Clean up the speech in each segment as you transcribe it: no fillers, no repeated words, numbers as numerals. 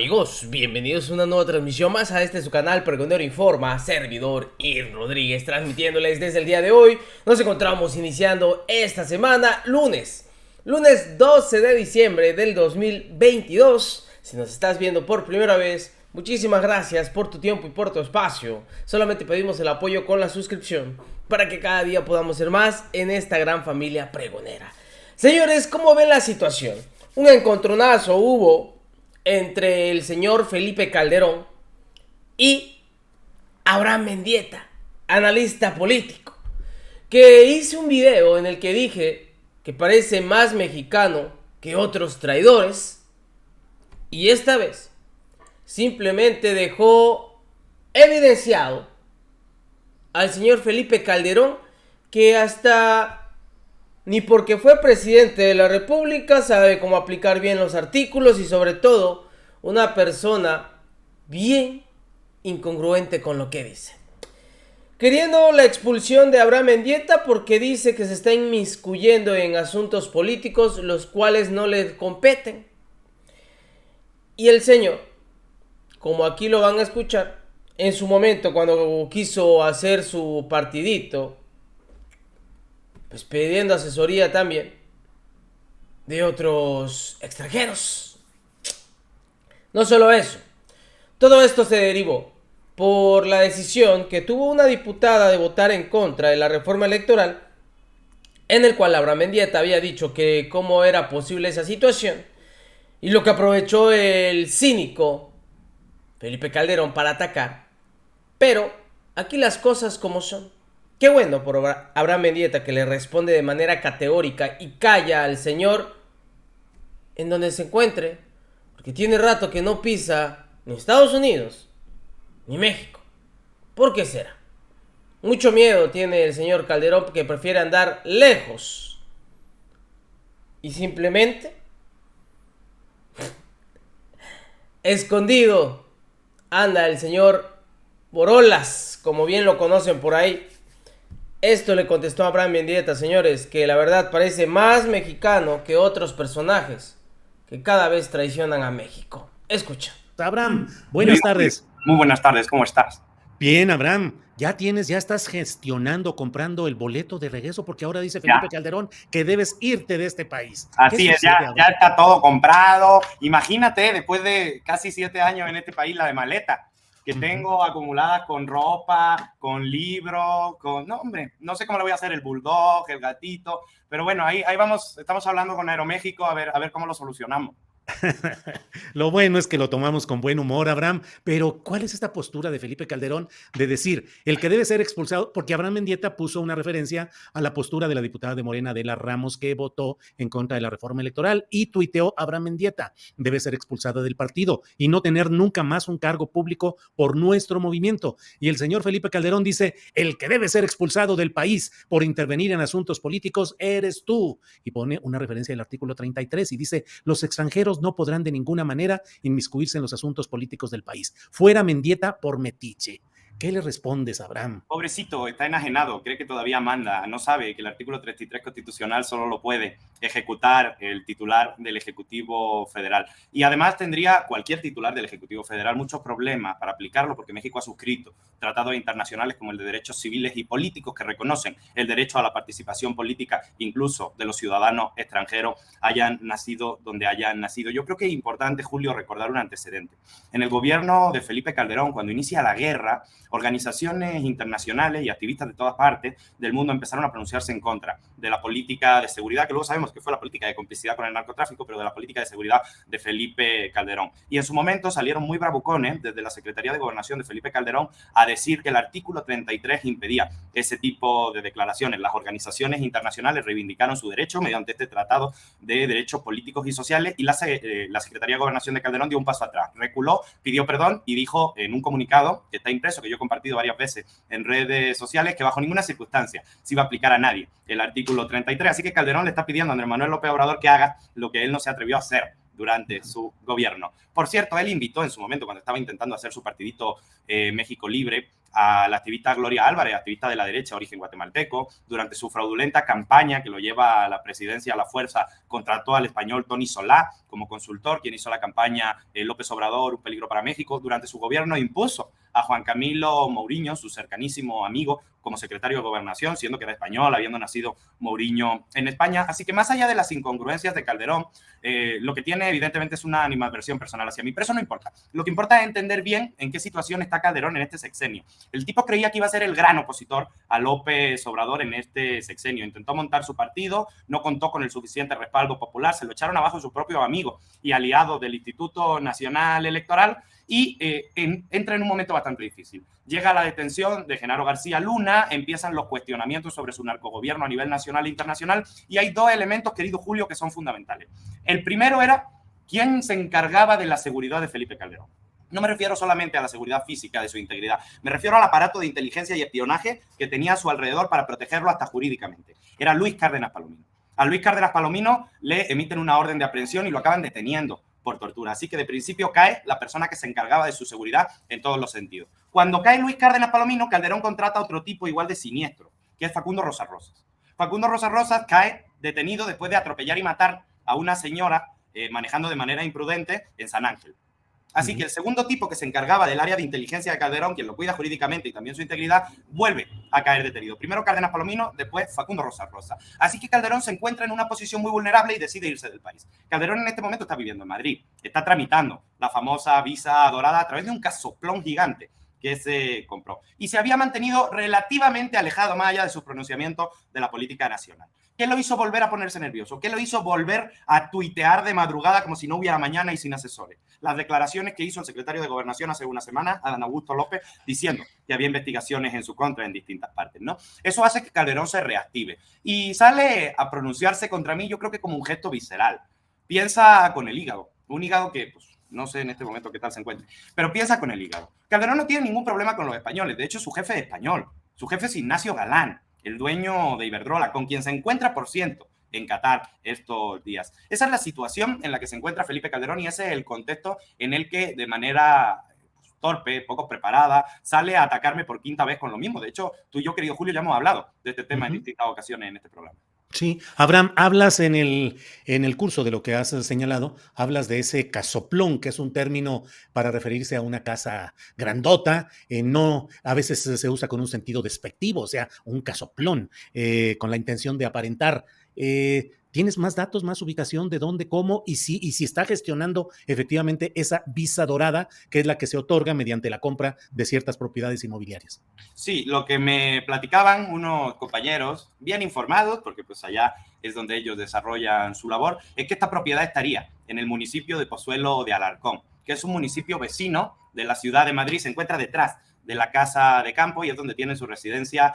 amigos? Bienvenidos a una nueva transmisión más a este su canal Pregonero Informa, servidor Ir Rodríguez, transmitiéndoles desde el día de hoy. Nos encontramos iniciando esta semana, lunes 12 de diciembre del 2022. Si nos estás viendo por primera vez, muchísimas gracias por tu tiempo y por tu espacio. Solamente pedimos el apoyo con la suscripción para que cada día podamos ser más en esta gran familia pregonera. Señores, ¿cómo ven la situación? Un encontronazo hubo entre el señor Felipe Calderón y Abraham Mendieta, analista político, que hice un video en el que dije que parece más mexicano que otros traidores, y esta vez simplemente dejó evidenciado al señor Felipe Calderón, que hasta ni porque fue presidente de la República sabe cómo aplicar bien los artículos, y sobre todo una persona bien incongruente con lo que dice. Queriendo la expulsión de Abraham Mendieta porque dice que se está inmiscuyendo en asuntos políticos los cuales no le competen. Y el señor, como aquí lo van a escuchar, en su momento cuando quiso hacer su partidito, pues pidiendo asesoría también de otros extranjeros. No solo eso, todo esto se derivó por la decisión que tuvo una diputada de votar en contra de la reforma electoral, en el cual Abraham Mendieta había dicho que cómo era posible esa situación, y lo que aprovechó el cínico Felipe Calderón para atacar. Pero aquí las cosas como son. Qué bueno por Abraham Mendieta, que le responde de manera categórica y calla al señor en donde se encuentre, porque tiene rato que no pisa ni Estados Unidos ni México. ¿Por qué será? Mucho miedo tiene el señor Calderón, que prefiere andar lejos y simplemente escondido anda el señor Borolas, como bien lo conocen por ahí. Esto le contestó a Abraham Mendieta, señores, que la verdad parece más mexicano que otros personajes que cada vez traicionan a México. Escucha. Abraham, buenas tardes. Muy buenas tardes, ¿cómo estás? Bien, Abraham, ya estás gestionando, comprando el boleto de regreso, porque ahora dice Felipe Calderón que debes irte de este país. Así es, ya está todo comprado. Imagínate, después de casi 7 años en este país, la de maleta que tengo acumulada con ropa, con libros, no, hombre, no sé cómo le voy a hacer, el bulldog, el gatito, pero bueno, ahí vamos, estamos hablando con Aeroméxico a ver cómo lo solucionamos. Lo bueno es que lo tomamos con buen humor, Abraham, pero ¿cuál es esta postura de Felipe Calderón de decir el que debe ser expulsado? Porque Abraham Mendieta puso una referencia a la postura de la diputada de Morena, Adela Ramos, que votó en contra de la reforma electoral, y tuiteó: Abraham Mendieta debe ser expulsado del partido y no tener nunca más un cargo público por nuestro movimiento. Y el señor Felipe Calderón dice: el que debe ser expulsado del país por intervenir en asuntos políticos eres tú. Y pone una referencia al artículo 33 y dice: los extranjeros no podrán de ninguna manera inmiscuirse en los asuntos políticos del país. Fuera Mendieta por metiche. ¿Qué le respondes, Abraham? Pobrecito, está enajenado, cree que todavía manda, no sabe que el artículo 33 constitucional solo lo puede ejecutar el titular del Ejecutivo Federal. Y además tendría cualquier titular del Ejecutivo Federal muchos problemas para aplicarlo, porque México ha suscrito tratados internacionales como el de derechos civiles y políticos que reconocen el derecho a la participación política, incluso de los ciudadanos extranjeros, hayan nacido donde hayan nacido. Yo creo que es importante, Julio, recordar un antecedente. En el gobierno de Felipe Calderón, cuando inicia la guerra, organizaciones internacionales y activistas de todas partes del mundo empezaron a pronunciarse en contra de la política de seguridad, que luego sabemos que fue la política de complicidad con el narcotráfico, pero de la política de seguridad de Felipe Calderón. Y en su momento salieron muy bravucones desde la Secretaría de Gobernación de Felipe Calderón a decir que el artículo 33 impedía ese tipo de declaraciones. Las organizaciones internacionales reivindicaron su derecho mediante este Tratado de Derechos Políticos y Sociales, y la Secretaría de Gobernación de Calderón dio un paso atrás, reculó, pidió perdón y dijo en un comunicado que está impreso, que yo he compartido varias veces en redes sociales, que bajo ninguna circunstancia se iba a aplicar a nadie el artículo 33. Así que Calderón le está pidiendo a Andrés Manuel López Obrador que haga lo que él no se atrevió a hacer durante su gobierno. Por cierto, él invitó en su momento, cuando estaba intentando hacer su partidito México Libre, a la activista Gloria Álvarez, activista de la derecha, origen guatemalteco. Durante su fraudulenta campaña que lo lleva a la presidencia a la fuerza, contrató al español Tony Solá como consultor, quien hizo la campaña López Obrador, un peligro para México. Durante su gobierno impuso a Juan Camilo Mouriño, su cercanísimo amigo, como secretario de Gobernación, siendo que era español, habiendo nacido Mouriño en España. Así que más allá de las incongruencias de Calderón, lo que tiene evidentemente es una animadversión personal hacia mí, pero eso no importa. Lo que importa es entender bien en qué situación está Calderón en este sexenio. El tipo creía que iba a ser el gran opositor a López Obrador en este sexenio. Intentó montar su partido, no contó con el suficiente respaldo popular, se lo echaron abajo su propio amigo y aliado del Instituto Nacional Electoral y entra en un momento bastante difícil. Llega la detención de Genaro García Luna, empiezan los cuestionamientos sobre su narcogobierno a nivel nacional e internacional y hay dos elementos, querido Julio, que son fundamentales. El primero era quién se encargaba de la seguridad de Felipe Calderón. No me refiero solamente a la seguridad física de su integridad, me refiero al aparato de inteligencia y espionaje que tenía a su alrededor para protegerlo hasta jurídicamente. Era Luis Cárdenas Palomino. A Luis Cárdenas Palomino le emiten una orden de aprehensión y lo acaban deteniendo por tortura. Así que de principio cae la persona que se encargaba de su seguridad en todos los sentidos. Cuando cae Luis Cárdenas Palomino, Calderón contrata a otro tipo igual de siniestro, que es Facundo Rosas Rosas. Facundo Rosas Rosas cae detenido después de atropellar y matar a una señora manejando de manera imprudente en San Ángel. Así que el segundo tipo que se encargaba del área de inteligencia de Calderón, quien lo cuida jurídicamente y también su integridad, vuelve a caer detenido. Primero Cárdenas Palomino, después Facundo Rosas Rosas. Así que Calderón se encuentra en una posición muy vulnerable y decide irse del país. Calderón en este momento está viviendo en Madrid, está tramitando la famosa visa dorada a través de un casoplón gigante que se compró. Y se había mantenido relativamente alejado, más allá de sus pronunciamientos, de la política nacional. ¿Qué lo hizo volver a ponerse nervioso? ¿Qué lo hizo volver a tuitear de madrugada como si no hubiera mañana y sin asesores? Las declaraciones que hizo el secretario de Gobernación hace una semana, Adán Augusto López, diciendo que había investigaciones en su contra en distintas partes, ¿no? Eso hace que Calderón se reactive y sale a pronunciarse contra mí, yo creo que como un gesto visceral. Piensa con el hígado, un hígado que, pues, no sé en este momento qué tal se encuentre, pero piensa con el hígado. Calderón no tiene ningún problema con los españoles, de hecho su jefe es español, su jefe es Ignacio Galán, el dueño de Iberdrola, con quien se encuentra, por ciento, en Qatar estos días. Esa es la situación en la que se encuentra Felipe Calderón y ese es el contexto en el que de manera torpe, poco preparada, sale a atacarme por quinta vez con lo mismo. De hecho, tú y yo, querido Julio, ya hemos hablado de este tema en distintas ocasiones en este programa. Sí, Abraham, hablas en el curso de lo que has señalado, hablas de ese casoplón, que es un término para referirse a una casa grandota, no, a veces se usa con un sentido despectivo, o sea, un casoplón, con la intención de aparentar. ¿Tienes más datos, más ubicación de dónde, cómo y si está gestionando efectivamente esa visa dorada, que es la que se otorga mediante la compra de ciertas propiedades inmobiliarias? Sí, lo que me platicaban unos compañeros bien informados, porque pues allá es donde ellos desarrollan su labor, es que esta propiedad estaría en el municipio de Pozuelo de Alarcón, que es un municipio vecino de la ciudad de Madrid, se encuentra detrás de la Casa de Campo y es donde tienen su residencia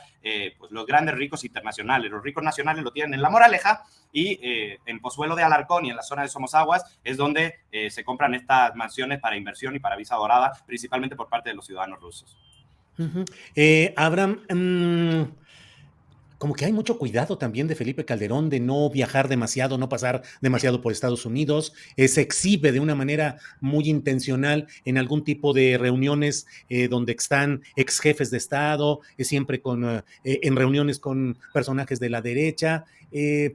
pues los grandes ricos internacionales. Los ricos nacionales lo tienen en La Moraleja y en Pozuelo de Alarcón y en la zona de Somosaguas es donde se compran estas mansiones para inversión y para visa dorada, principalmente por parte de los ciudadanos rusos. Abraham, como que hay mucho cuidado también de Felipe Calderón de no viajar demasiado, no pasar demasiado por Estados Unidos, se exhibe de una manera muy intencional en algún tipo de reuniones donde están ex jefes de Estado, siempre en reuniones con personajes de la derecha,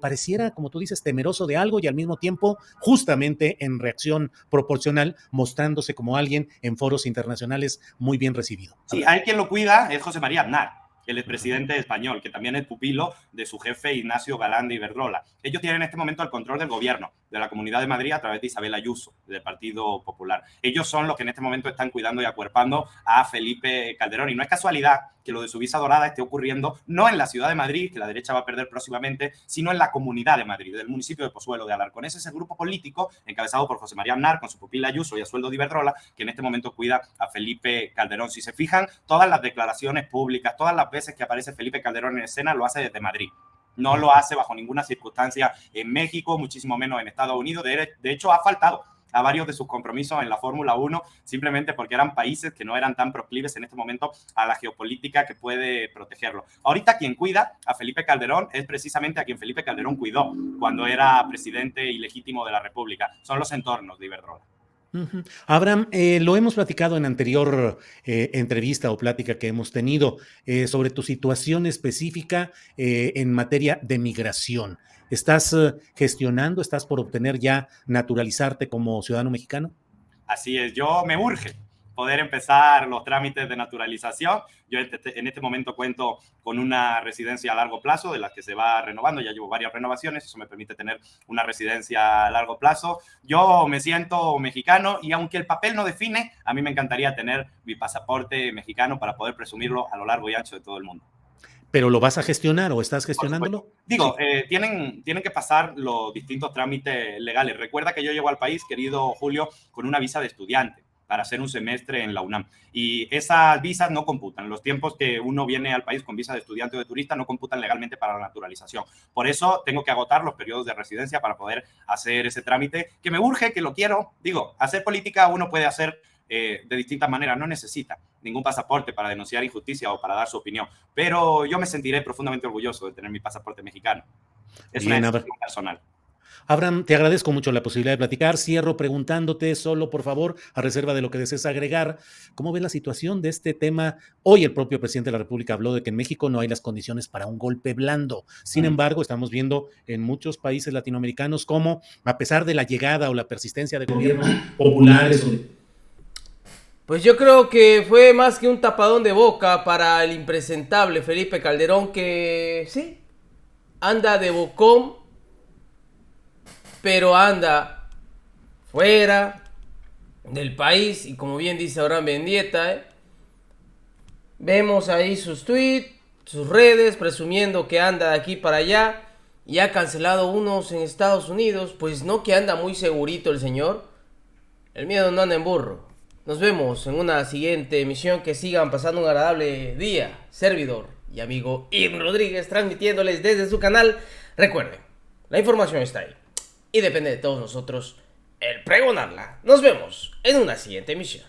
pareciera, como tú dices, temeroso de algo y al mismo tiempo, justamente en reacción proporcional, mostrándose como alguien en foros internacionales muy bien recibido. Sí, hay quien lo cuida, es José María Aznar, el expresidente español, que también es pupilo de su jefe Ignacio Galán de Iberdrola. Ellos tienen en este momento el control del gobierno de la Comunidad de Madrid a través de Isabel Ayuso, del Partido Popular. Ellos son los que en este momento están cuidando y acuerpando a Felipe Calderón. Y no es casualidad que lo de su visa dorada esté ocurriendo no en la ciudad de Madrid, que la derecha va a perder próximamente, sino en la Comunidad de Madrid, del municipio de Pozuelo de Alarcón. Ese es el grupo político encabezado por José María Aznar, con su pupila Ayuso y a sueldo de Iberdrola, que en este momento cuida a Felipe Calderón. Si se fijan, todas las declaraciones públicas, todas las veces que aparece Felipe Calderón en escena, lo hace desde Madrid. No lo hace bajo ninguna circunstancia en México, muchísimo menos en Estados Unidos. De hecho, ha faltado a varios de sus compromisos en la Fórmula 1 simplemente porque eran países que no eran tan proclives en este momento a la geopolítica que puede protegerlo. Ahorita quien cuida a Felipe Calderón es precisamente a quien Felipe Calderón cuidó cuando era presidente ilegítimo de la República. Son los entornos de Iberdrola. Ujú. Abraham, lo hemos platicado en anterior entrevista o plática que hemos tenido sobre tu situación específica en materia de migración. ¿Estás gestionando, estás por obtener ya naturalizarte como ciudadano mexicano? Así es, yo me urge poder empezar los trámites de naturalización. Yo en este momento cuento con una residencia a largo plazo, de las que se va renovando, ya llevo varias renovaciones, eso me permite tener una residencia a largo plazo. Yo me siento mexicano y aunque el papel no define, a mí me encantaría tener mi pasaporte mexicano para poder presumirlo a lo largo y ancho de todo el mundo. ¿Pero lo vas a gestionar o estás gestionándolo? Digo, Sí. tienen que pasar los distintos trámites legales. Recuerda que yo llego al país, querido Julio, con una visa de estudiante para hacer un semestre en la UNAM. Y esas visas no computan. Los tiempos que uno viene al país con visa de estudiante o de turista no computan legalmente para la naturalización. Por eso tengo que agotar los periodos de residencia para poder hacer ese trámite, que me urge, que lo quiero. Digo, hacer política uno puede hacer de distintas maneras, no necesita ningún pasaporte para denunciar injusticia o para dar su opinión, pero yo me sentiré profundamente orgulloso de tener mi pasaporte mexicano. Es una Bien, decisión personal. Abraham, te agradezco mucho la posibilidad de platicar. Cierro preguntándote solo, por favor, a reserva de lo que desees agregar, ¿cómo ves la situación de este tema? Hoy el propio presidente de la República habló de que en México no hay las condiciones para un golpe blando. Sin embargo, estamos viendo en muchos países latinoamericanos cómo, a pesar de la llegada o la persistencia de gobiernos populares o de... Pues yo creo que fue más que un tapadón de boca para el impresentable Felipe Calderón, que sí, anda de bocón, pero anda fuera del país. Y como bien dice Abraham Mendieta, vemos ahí sus tweets, sus redes, presumiendo que anda de aquí para allá. Y ha cancelado unos en Estados Unidos. Pues no, que anda muy segurito el señor. El miedo no anda en burro. Nos vemos en una siguiente emisión. Que sigan pasando un agradable día. Servidor y amigo Irving Rodríguez, transmitiéndoles desde su canal. Recuerden, la información está ahí y depende de todos nosotros el pregonarla. Nos vemos en una siguiente emisión.